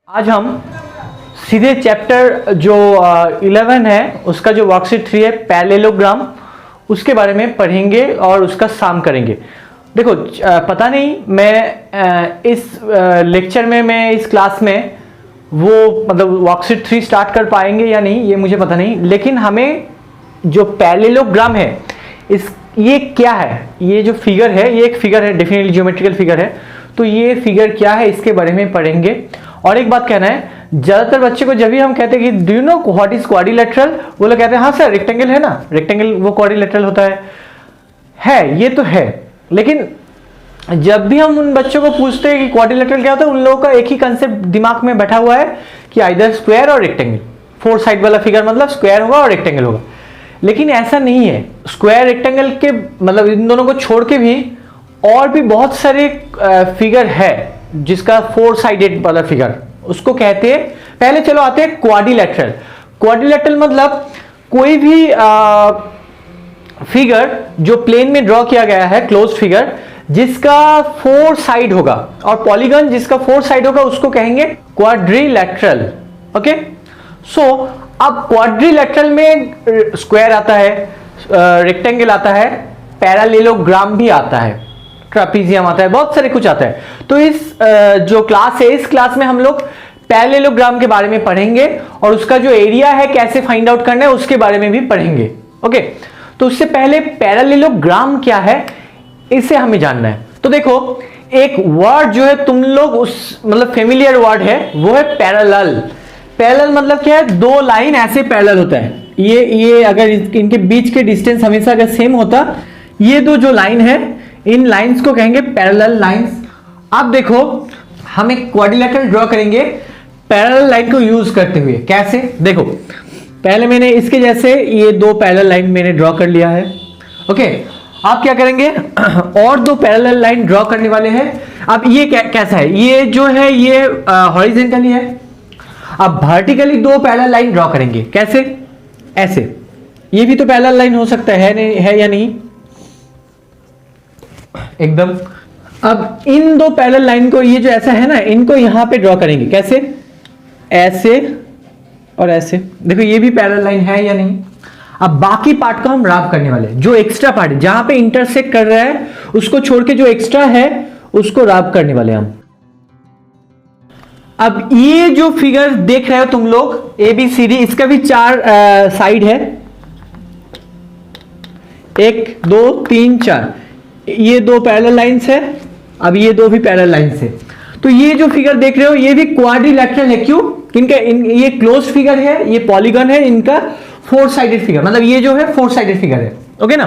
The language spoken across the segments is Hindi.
आज हम सीधे चैप्टर जो 11 है उसका जो वर्कशीट 3 है पैरेललोग्राम उसके बारे में पढ़ेंगे और उसका साम करेंगे। देखो पता नहीं मैं इस लेक्चर में मैं इस क्लास में वो मतलब वर्कशीट 3 स्टार्ट कर पाएंगे या नहीं ये मुझे पता नहीं, लेकिन हमें जो पैरेललोग्राम है ये क्या है, ये जो फिगर है ये एक फिगर है, डेफिनेटली ज्योमेट्रिकल फिगर है। तो ये फिगर क्या है इसके बारे में पढ़ेंगे। और एक बात कहना है, ज्यादातर बच्चे को जब भी हम कहते हैं कि do you know what is quadrilateral, वो लोग कहते हैं हाँ सर रेक्टेंगल है ना, रेक्टेंगल वो क्वाड्रिलेटरल होता है ये तो है। लेकिन जब भी हम उन बच्चों को पूछते हैं कि क्वाड्रिलेटरल क्या होता है, उन लोगों का एक ही कंसेप्ट दिमाग में बैठा हुआ है कि आइदर स्क्वायर और रेक्टेंगल, 4 साइड वाला फिगर मतलब स्क्वायर होगा और रेक्टेंगल होगा। लेकिन ऐसा नहीं है, स्क्वायर रेक्टेंगल के मतलब इन दोनों को छोड़ के भी और भी बहुत सारे फिगर है जिसका 4 साइडेड वाला फिगर उसको कहते हैं। पहले चलो आते हैं क्वाड्रिलेटरल। क्वाड्रिलेटरल मतलब कोई भी फिगर जो प्लेन में ड्रॉ किया गया है, क्लोज फिगर जिसका 4 साइड होगा, और पॉलीगन जिसका 4 साइड होगा उसको कहेंगे क्वाड्रिलेटरल। ओके, सो अब क्वाड्रिलेटरल में स्क्वायर आता है, रेक्टेंगल आता है, पैरेललोग्राम भी आता है, ट्रापीजियम आता है, बहुत सारे कुछ आता है। तो इस जो क्लास है इस क्लास में हम लोग पैरेललोग्राम के बारे में पढ़ेंगे और उसका जो एरिया है कैसे फाइंड आउट करना है उसके बारे में भी पढ़ेंगे। ओके, तो उससे पहले पैरेललोग्राम क्या है इसे हमें जानना है। तो देखो एक वर्ड जो है तुम लोग उस मतलब फेमिलियर वर्ड है वो है पैरेलल। पैरेलल मतलब क्या है, दो लाइन ऐसे पैरेलल होता है, ये अगर इनके बीच के डिस्टेंस हमेशा अगर सेम होता, ये दो जो लाइन है इन लाइंस को कहेंगे पैरेलल लाइंस। अब देखो हम एक क्वाड्रिलेटरल ड्रॉ करेंगे पैरेलल लाइन को यूज करते हुए। कैसे, देखो पहले मैंने इसके जैसे ये दो पैरेलल लाइन मैंने ड्रॉ कर लिया है। ओके, आप क्या करेंगे और दो पैरेलल लाइन ड्रॉ करने वाले हैं। अब ये कैसा है, ये जो है ये हॉरिजॉन्टली है। अब वर्टिकली दो पैरेलल लाइन ड्रॉ करेंगे। कैसे, ऐसे, ये भी तो पैरेलल लाइन हो सकता है या नहीं, एकदम। अब इन दो पैरेलल लाइन को ये जो ऐसा है ना इनको यहां पे ड्रॉ करेंगे। कैसे, ऐसे और ऐसे। देखो ये भी पैरेलल लाइन है या नहीं। अब बाकी पार्ट को हम रैप करने वाले हैं, जो एक्स्ट्रा पार्ट है जहां पे इंटरसेक्ट कर रहा है उसको छोड़ के जो एक्स्ट्रा है उसको रैप करने वाले हम। अब ये जो फिगर देख रहे हो तुम लोग ABCD, इसका भी 4 साइड है, 1 2 3 4, ये दो पैरेलल लाइंस है। अब ये दो भी पैरेलल लाइंस है। तो ये जो फिगर देख रहे हो ये भी क्वाड्रिलेटरल है। क्यों, इनका ये क्लोज फिगर है, ये पॉलीगन है, इनका 4 साइडेड फिगर मतलब ये जो है 4 साइडेड फिगर है। ओके ना,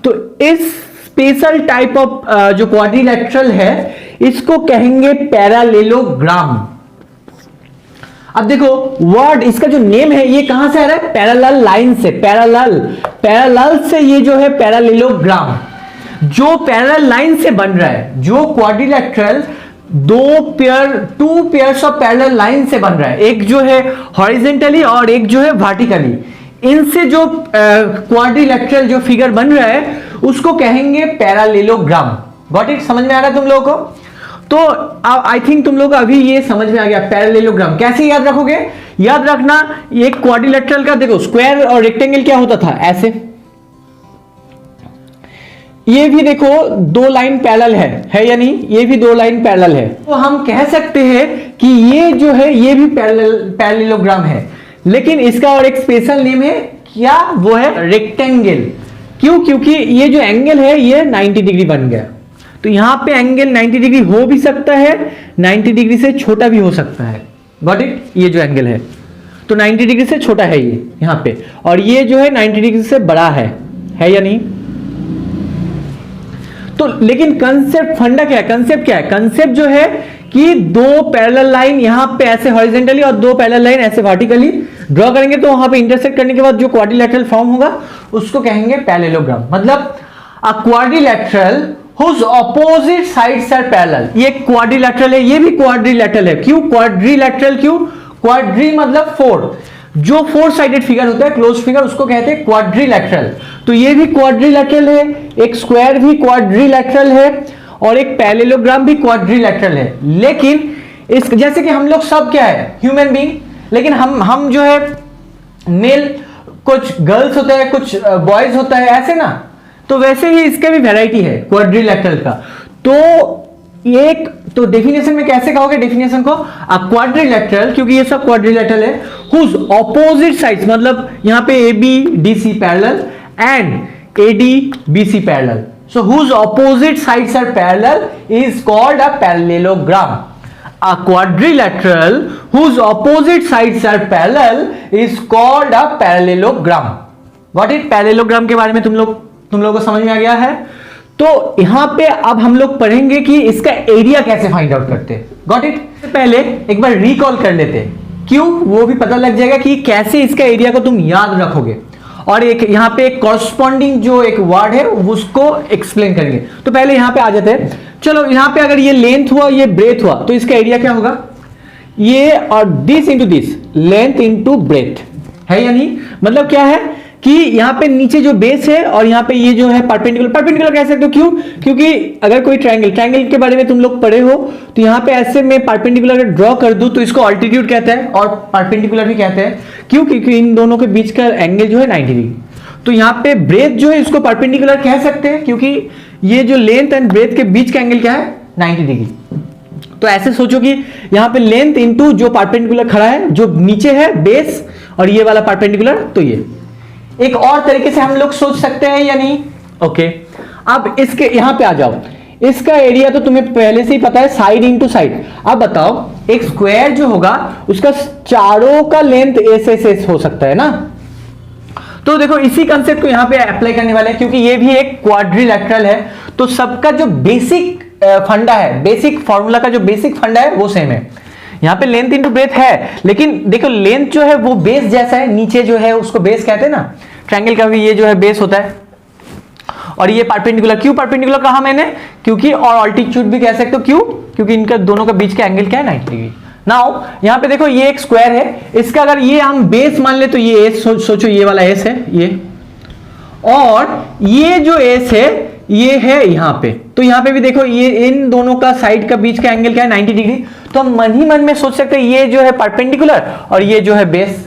तो इस स्पेशल टाइप ऑफ जो क्वाड्रिलेटरल है इसको कहेंगे पैरेललोग्राम। अब देखो वर्ड इसका जो नेम है ये कहां से आ रहा है, पैरेलल लाइन से, पैरेलल से ये जो है पैरेललोग्राम, जो पैरेलल लाइन से बन रहा है। जो quadrilateral 2 pairs of parallel line से बन रहा है, एक जो है हॉरिजॉन्टली और एक जो है वर्टिकली, इनसे जो क्वाड्रिलेटरल जो फिगर बन रहा है उसको कहेंगे पैरेललोग्राम। गॉट इट, समझ में आ रहा है तुम लोगों को। तो आई थिंक तुम लोग को अभी ये समझ में आ गया पैरेललोग्राम कैसे याद रखोगे। याद रखना एक क्वाड्रिलेटरल का देखो स्क्वायर और रेक्टेंगल क्या होता था, ऐसे। ये भी देखो 2 लाइन पैरेलल है या नहीं, ये भी 2 लाइन पैरेलल है। तो हम कह सकते हैं कि ये जो है ये भी पैरेललोग्राम है, लेकिन इसका और एक स्पेशल नेम है क्या, वो है रेक्टेंगल। क्यों, क्योंकि ये जो एंगल है ये 90 डिग्री बन गया। तो यहां पे एंगल 90 डिग्री हो भी सकता है, 90 डिग्री से छोटा भी हो सकता है। गॉट इट, ये जो एंगल है तो 90 डिग्री से छोटा है ये यहां पे, और ये जो है 90 डिग्री से बड़ा है या नहीं। तो लेकिन कंसेप्ट फंडा क्या है, कंसेप्ट क्या है, कंसेप्ट जो है कि 2 पैरेलल लाइन यहां पे ऐसे हॉरिजॉन्टली और 2 पैरेलल लाइन ऐसे वर्टिकली ड्रॉ करेंगे, तो वहां पे इंटरसेक्ट करने के बाद जो क्वाड्रिलेटरल फॉर्म होगा उसको कहेंगे पैरेललोग्राम। मतलब अ quadrilateral whose opposite sides are parallel। ये क्वाड्रिलेटरल है, ये भी क्वाड्रिलेटरल है। क्यों क्वाड्रिलेटरल, क्यों क्वाड्री मतलब 4, जो 4 साइडेड फिगर होता है क्लोज फिगर उसको कहते हैं क्वाड्रिलेटरल। तो ये भी क्वाड्रिलेटरल है, एक स्क्वायर भी क्वाड्रिलेटरल है और एक पैरेललोग्राम भी क्वाड्रिलेटरल है। लेकिन इस जैसे कि हम लोग सब क्या है, ह्यूमन बीइंग, लेकिन हम जो है मेल, कुछ गर्ल्स होते हैं, कुछ बॉयज होता है, ऐसे ना। तो वैसे ही इसके भी वैरायटी है क्वाड्रिलैटरल का। तो एक तो डेफिनेशन में कैसे कहोगे डेफिनेशन को, क्वाड्रिलैटरल, क्योंकि ये सब क्वाड्रिलैटरल है, हुज ऑपोजिट साइड्स, मतलब यहां पे A B D C parallel and A D B C parallel, so whose opposite sides are parallel is called a parallelogram. A quadrilateral whose opposite sides are parallel is called a parallelogram. What is parallelogram के बारे में तुम लोगों को समझ में आ गया है। तो यहां पे अब हम लोग पढ़ेंगे कि इसका एरिया कैसे फाइंड आउट करते हैं। Got it. पहले एक बार रिकॉल कर लेते हैं, क्यों, वो भी पता लग जाएगा कि कैसे इसका एरिया को तुम याद रखोगे। और एक यहां पे एक कॉरस्पॉन्डिंग जो एक वर्ड है उसको एक्सप्लेन करेंगे। तो पहले यहां पे आ जाते हैं। चलो यहां पे अगर ये लेंथ हुआ, ये ब्रेथ हुआ, तो इसका एरिया क्या होगा, ये और this into this, length into breadth है या नहीं। मतलब क्या है कि यहां पे नीचे जो बेस है और यहां पे ये जो है परपेंडिकुलर कह सकते हो। क्यों, क्योंकि अगर कोई ट्रायंगल के बारे में तुम लोग पढ़े हो तो यहां पे ऐसे में परपेंडिकुलर ड्रॉ कर दूं तो इसको ऑल्टीट्यूड कहते हैं और परपेंडिकुलर भी कहते हैं। क्यों, क्योंकि इन दोनों के बीच का एंगल जो है 90 डिग्री। तो यहां पे ब्रेथ जो है इसको परपेंडिकुलर कह सकते हैं, क्योंकि ये जो लेंथ एंड ब्रेथ के बीच का एंगल क्या है, 90 डिग्री। तो ऐसे सोचो कि यहां पे लेंथ इंटू जो परपेंडिकुलर खड़ा है, जो नीचे है बेस, और ये वाला परपेंडिकुलर, तो ये एक और तरीके से हम लोग सोच सकते हैं या नहीं। ओके, अब इसके यहां पे आ जाओ। इसका एरिया तो तुम्हें पहले से ही पता है, साइड इंटू साइड। अब बताओ, एक स्क्वायर जो होगा उसका चारों का लेंथ एस हो सकता है ना। तो देखो इसी कंसेप्ट को यहां पे अप्लाई करने वाले हैं, क्योंकि ये भी एक क्वाड्रिलैटरल है। तो सबका जो बेसिक फंडा है, बेसिक फॉर्मूला का जो बेसिक फंडा है वो सेम है। यहां पे लेंथ इंटू ब्रेथ है, लेकिन देखो लेंथ जो है वो बेस जैसा है, नीचे जो है उसको बेस कहते हैं ना। ट्रायंगल का भी ये जो है बेस होता है, और ये परपेंडिकुलर। क्यों परपेंडिकुलर कहा मैंने, क्योंकि, और ऑल्टीट्यूड भी कह सकते हो। क्यों, क्योंकि इनका दोनों का बीच का एंगल क्या है, 90 डिग्री। नाउ यहां पे देखो ये एक स्क्वायर है, इसका अगर ये हम बेस मान ले तो ये एस, सोचो ये वाला एस है ये, और ये जो एस है ये है यहां पे। तो यहां पे भी देखो ये इन दोनों का साइड का बीच का एंगल क्या है, 90 डिग्री। तो हम मन ही मन में सोच सकते हैं ये जो है परपेंडिकुलर और ये जो है बेस।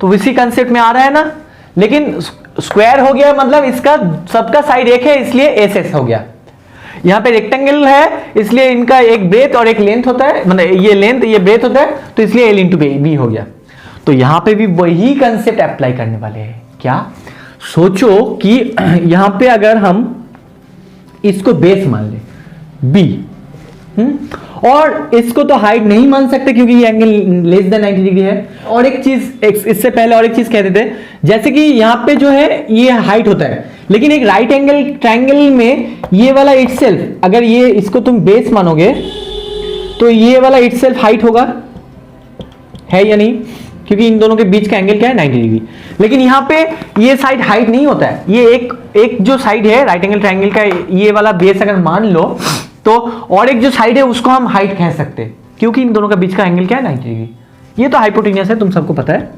तो इसी कंसेप्ट में आ रहा है ना। लेकिन स्क्वायर हो गया, मतलब इसका सबका साइड एक है, इसलिए एस एस हो गया। यहां पे रेक्टेंगल है, इसलिए इनका एक ब्रेथ और एक लेंथ होता है, मतलब ये लेंथ ये ब्रेथ होता है, तो इसलिए एल इंटू बी हो गया। तो यहां पे भी वही कंसेप्ट अप्लाई करने वाले हैं। क्या, सोचो कि यहां पे अगर हम इसको बेस मान ले बी, और इसको तो हाइट नहीं मान सकते क्योंकि ये एंगल लेस देन 90 डिग्री है। और एक चीज, इससे पहले और एक चीज कहते थे, जैसे कि यहां पे जो है ये हाइट होता है, लेकिन एक राइट एंगल ट्रायंगल में ये वाला इटसेल्फ, अगर ये इसको तुम बेस मानोगे तो ये वाला इटसेल्फ हाइट होगा, है या नहीं, क्योंकि इन दोनों के बीच का एंगल क्या है, 90 डिग्री। लेकिन यहां पे ये साइड हाइट नहीं होता है, ये एक जो साइड है राइट एंगल ट्रायंगल का, ये वाला बेस अगर मान लो तो, और एक जो साइड है उसको हम हाइट कह सकते हैं, क्योंकि इन दोनों का बीच का एंगल क्या है, 90 डिग्री। ये तो हाइपोटेन्यूस है, तुम सबको पता है।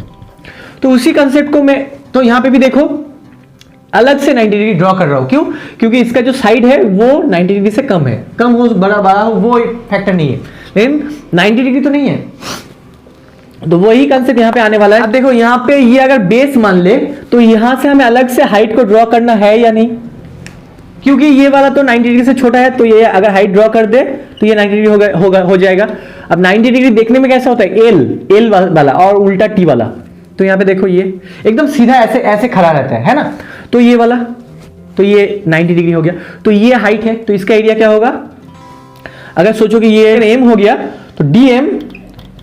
तो उसी कंसेप्ट को मैं, तो यहां पे भी देखो अलग से 90 डिग्री ड्रॉ कर रहा हूं। क्यों, क्योंकि इसका जो साइड है वो 90 डिग्री से कम है, कम हो बड़ा हो वो फैक्टर नहीं है, लेकिन 90 डिग्री तो नहीं है। तो वही कंसेप्ट यहां पे आने वाला है। अब देखो यहां पे ये अगर बेस मान ले तो यहां से हमें अलग से हाइट को ड्रॉ करना है या नहीं, क्योंकि ये वाला तो 90 डिग्री से छोटा है, तो ये अगर हाइट ड्रॉ कर दे तो ये 90 डिग्री हो जाएगा। अब 90 डिग्री देखने में कैसा होता है, एल वाला और उल्टा टी वाला। तो यहां पे देखो ये एकदम सीधा ऐसे खड़ा रहता है ना। तो ये वाला, तो ये 90 डिग्री हो गया। तो ये हाइट है, तो इसका एरिया क्या होगा, अगर सोचो कि ये एम हो गया तो D M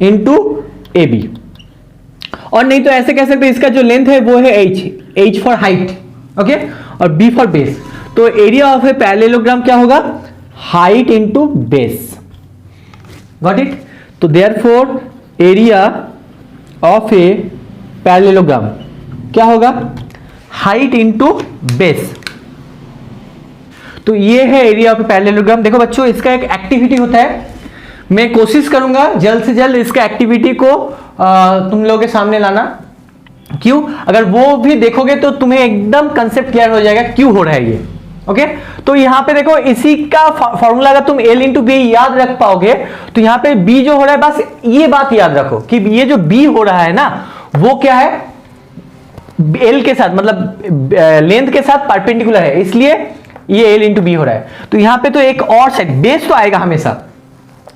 into A B. और नहीं तो ऐसे कह सकते हैं, इसका जो लेंथ है वो है एच फॉर हाइट, ओके, और बी फॉर बेस। तो एरिया ऑफ ए पैरेललोग्राम क्या होगा, height into base. Got it. तो therefore area of a parallelogram क्या होगा, हाइट इंटू बेस। तो ये है एरिया ऑफ ए पैरेललोग्राम। देखो बच्चों, इसका एक एक्टिविटी होता है, मैं कोशिश करूंगा जल्द से जल्द इसका एक्टिविटी को तुम लोगों के सामने लाना। क्यों, अगर वो भी देखोगे तो तुम्हें एकदम कंसेप्ट क्लियर हो जाएगा क्यों हो रहा है ये। ओके तो यहां पे देखो इसी का फॉर्मूला अगर तुम L इंटू बी याद रख पाओगे तो यहां पे B जो हो रहा है, बस ये बात याद रखो कि ये जो B हो रहा है ना वो क्या है, L के साथ मतलब लेंथ के साथ परपेंडिकुलर है, इसलिए ये L इंटू बी हो रहा है। तो यहां पे तो एक और साइड बेस तो आएगा हमेशा,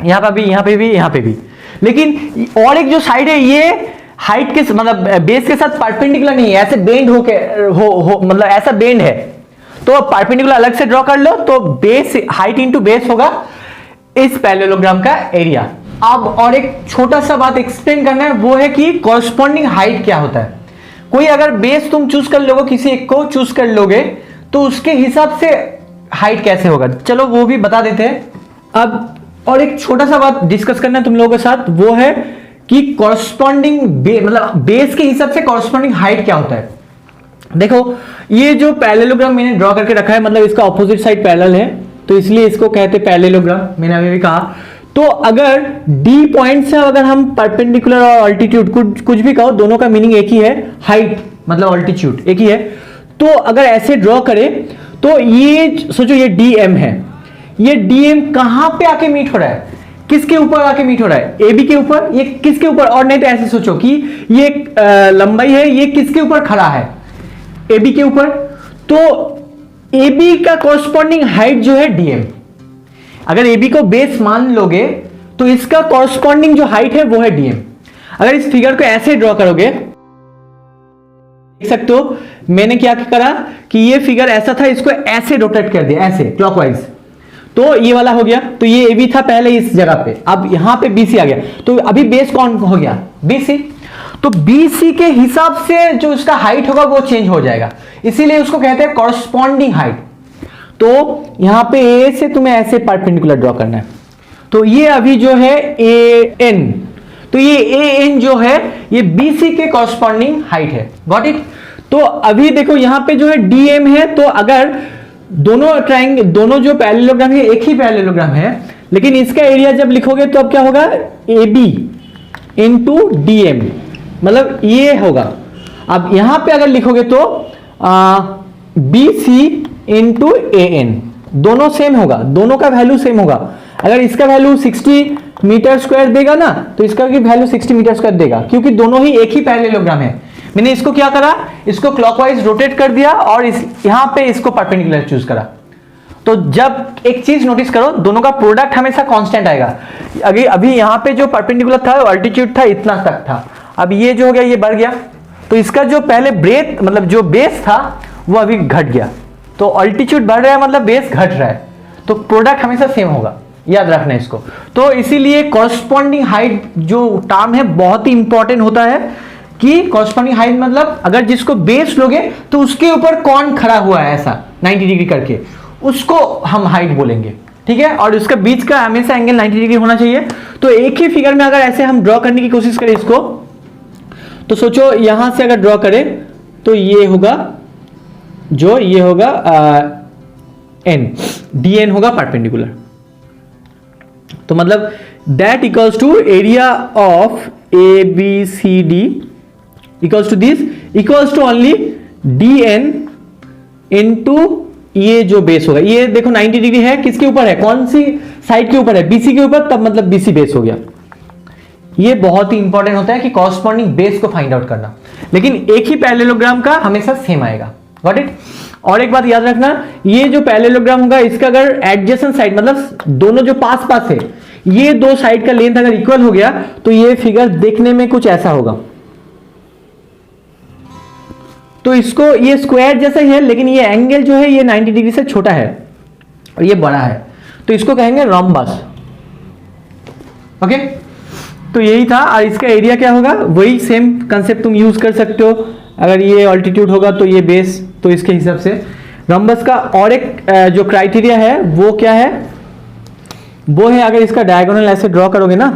यहां पर भी, यहां पे भी, यहां पे भी, लेकिन और एक जो साइड है ये हाइट के मतलब बेस के साथ परपेंडिकुलर नहीं है, ऐसे बेंड हो मतलब ऐसा बेंड है, तो परपेंडिकुलर अलग से ड्रॉ कर लो। तो बेस हाइट इंटू बेस होगा इस पैरेललोग्राम का एरिया। अब और एक छोटा सा बात एक्सप्लेन करना है, वो है कि कॉरस्पॉन्डिंग हाइट क्या होता है। कोई अगर बेस तुम चूज कर लोगे, किसी एक को चूज कर लोगे तो उसके हिसाब से हाइट कैसे होगा, चलो वो भी बता देते हैं। अब और एक छोटा सा बात डिस्कस करना है तुम लोगों के साथ, वो है कि कॉरस्पॉन्डिंग मतलब बेस के हिसाब से कॉरस्पॉन्डिंग हाइट क्या होता है। देखो ये जो पैरेललोग्राम मैंने ड्रॉ करके रखा है, मतलब इसका ऑपोजिट साइड पैरेलल है तो इसलिए इसको कहते हैं पैरेललोग्राम, मैंने अभी भी कहा। तो अगर डी पॉइंट से अगर हम परपेंडिकुलर और ऑल्टीट्यूड कुछ भी कहो, दोनों का मीनिंग एक ही है, हाइट मतलब ऑल्टीट्यूड एक ही है। तो अगर ऐसे ड्रॉ करें तो ये सोचो ये डीएम है, ये डीएम कहां पे आके मीट हो रहा है, किसके ऊपर आके मीट हो रहा है, एबी के ऊपर, ये किसके ऊपर, और नहीं तो ऐसे सोचो कि ये लंबाई है, ये किसके ऊपर खड़ा है, एबी के ऊपर। तो एबी का कॉरस्पॉन्डिंग हाइट जो है डीएम, अगर एबी को बेस मान लोगे तो इसका कॉरस्पॉन्डिंग जो हाइट है वो है डीएम। अगर इस फिगर को ऐसे ड्रॉ करोगे, देख सकते हो मैंने क्या करा कि ये फिगर ऐसा था, इसको ऐसे रोटेट कर दिया, ऐसे क्लॉकवाइज, तो ये वाला हो गया। तो ये ए बी था पहले इस जगह पे, अब यहां पे बी सी आ गया, तो अभी बेस कौन हो गया, बी सी। तो बी सी के हिसाब से जो उसका हाइट होगा वो चेंज हो जाएगा, इसीलिए उसको कहते हैं कॉरस्पॉन्डिंग हाइट। तो यहां पे ए से तुम्हें ऐसे परपेंडिकुलर ड्रॉ करना है, तो ये अभी जो है ए एन, तो ये ए एन जो है ये बी सी के कॉरस्पॉन्डिंग हाइट है, गॉट इट। तो अभी देखो यहां पे जो है डी एम है, तो अगर दोनों जो पैरेललोग्राम है एक ही पैरेललोग्राम है, लेकिन इसका एरिया जब लिखोगे तो अब क्या होगा, A B into D M, मतलब ये होगा। अब यहां पे अगर लिखोगे तो B C into A N, दोनों सेम होगा, दोनों का वैल्यू सेम होगा। अगर इसका वैल्यू 60 मीटर स्क्वायर देगा ना, तो इसका भी वैल्यू 60 मीटर स्क्वायर देगा, क्योंकि दोनों ही एक ही पैरेललोग्राम है। मैंने इसको क्या करा, इसको क्लॉकवाइज रोटेट कर दिया और यहां पे इसको परपेंडिकुलर चूज करा। तो जब एक चीज नोटिस करो, दोनों का प्रोडक्ट हमेशा कांस्टेंट आएगा। अभी यहां पे जो परपेंडिकुलर था, अल्टीट्यूड था, इतना तक था, अब ये जो हो गया ये बढ़ गया, तो इसका जो पहले ब्रेथ मतलब जो बेस था वो अभी घट गया। तो अल्टीट्यूड बढ़ रहा है मतलब बेस घट रहा है, तो प्रोडक्ट हमेशा सेम होगा, याद रखना इसको। तो इसीलिए कॉरस्पॉन्डिंग हाइट जो टर्म है बहुत ही इंपॉर्टेंट होता है, कि कॉरस्पॉन्डिंग हाइट मतलब अगर जिसको बेस लोगे तो उसके ऊपर कौन खड़ा हुआ है ऐसा 90 डिग्री करके, उसको हम हाइट बोलेंगे, ठीक है। और उसका बीच का हमेशा एंगल 90 डिग्री होना चाहिए। तो एक ही फिगर में अगर ऐसे हम ड्रॉ करने की कोशिश करें इसको, तो सोचो यहां से अगर ड्रॉ करें तो ये होगा, जो ये होगा एन, डी एन होगा परपेंडिकुलर। तो मतलब that equals to area of A B C D equals to this, equals to only D N into ये जो बेस होगा। ये देखो 90 डिग्री है, किसके ऊपर है, कौन सी साइड के ऊपर है, बीसी के ऊपर, तब मतलब बीसी बेस हो गया। ये बहुत ही इंपॉर्टेंट होता है कि कॉरस्पॉन्डिंग बेस को फाइंड आउट करना, लेकिन एक ही पैरेललोग्राम का हमेशा सेम आएगा, गॉट इट। और एक बात याद रखना, ये जो पैरेललोग्राम होगा इसका अगर एडजेसेंट साइड मतलब दोनों जो पास पास है, ये दो साइड का लेंथ अगर इक्वल हो गया तो ये फिगर देखने में कुछ ऐसा होगा। तो इसको ये स्क्वायर जैसा ही है, लेकिन ये एंगल जो है ये 90 डिग्री से छोटा है और ये बड़ा है, तो इसको कहेंगे रोम्बस, ओके। तो यही था, और इसका एरिया क्या होगा, वही सेम कंसेप्ट तुम यूज कर सकते हो। अगर ये ऑल्टीट्यूड होगा तो ये बेस, तो इसके हिसाब से रोम्बस का और एक जो क्राइटेरिया है वो क्या है, वो है अगर इसका डायगोनल ऐसे ड्रॉ करोगे ना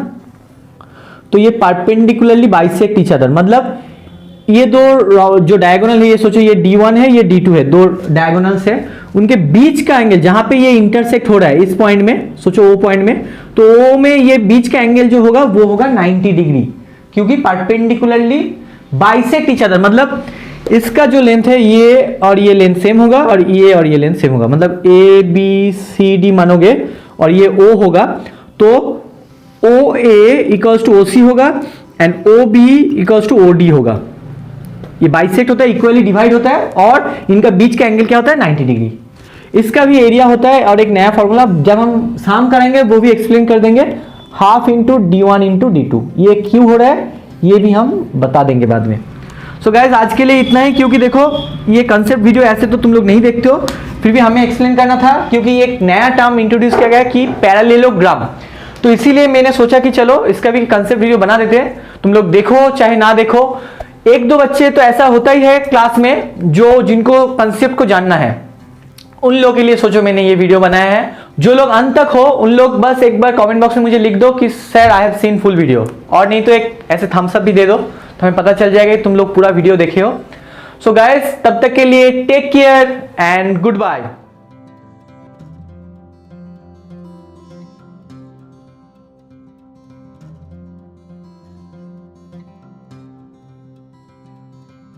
तो ये परपेंडिकुलरली बाइसेक्ट ईच अदर, मतलब ये दो जो डायगोनल है, ये सोचो ये D1 है, ये D2 है, दो डायगोनल्स है, उनके बीच का एंगल जहां पे ये इंटरसेक्ट हो रहा है इस पॉइंट में, सोचो O पॉइंट में, तो O में ये बीच का एंगल जो होगा वो होगा 90 डिग्री, क्योंकि परपेंडिकुलरली बाइसेक्ट ईच अदर, मतलब इसका जो लेंथ है ये और ये लेंथ सेम होगा और ये लेंथ सेम होगा, मतलब ए बी सी डी मानोगे और ये ओ होगा तो ओ ए इक्वल्स टू ओ सी होगा and O B equals to O D होगा। ये बाइसेक्ट होता है, इक्वली डिवाइड होता है और इनका बीच का एंगल क्या होता है 90 डिग्री। इसका भी एरिया होता है और एक नया फॉर्मूला जब हम शाम करेंगे वो भी एक्सप्लेन कर देंगे, half into d1 into d2। ये क्यों हो रहा है ये भी हम बता देंगे बाद में। सो गाइज आज के लिए इतना ही, क्योंकि देखो ये कंसेप्ट वीडियो ऐसे तो तुम लोग नहीं देखते हो, फिर भी हमें एक्सप्लेन करना था क्योंकि ये एक नया टर्म इंट्रोड्यूस किया गया कि पैरेललोग्राम, तो इसीलिए मैंने सोचा कि चलो इसका भी कंसेप्ट वीडियो बना देते हैं। तुम लोग देखो चाहे ना देखो, एक दो बच्चे तो ऐसा होता ही है क्लास में जो जिनको कंसेप्ट को जानना है, उन लोगों के लिए सोचो मैंने ये वीडियो बनाया है। जो लोग अंत तक हो उन लोग बस एक बार कमेंट बॉक्स में मुझे लिख दो कि sir I have seen full video, और नहीं तो एक ऐसे थम्स अप भी दे दो तो हमें पता चल जाएगा कि तुम लोग पूरा वीडियो देखे हो। सो गाइस तब तक के लिए take care and good bye.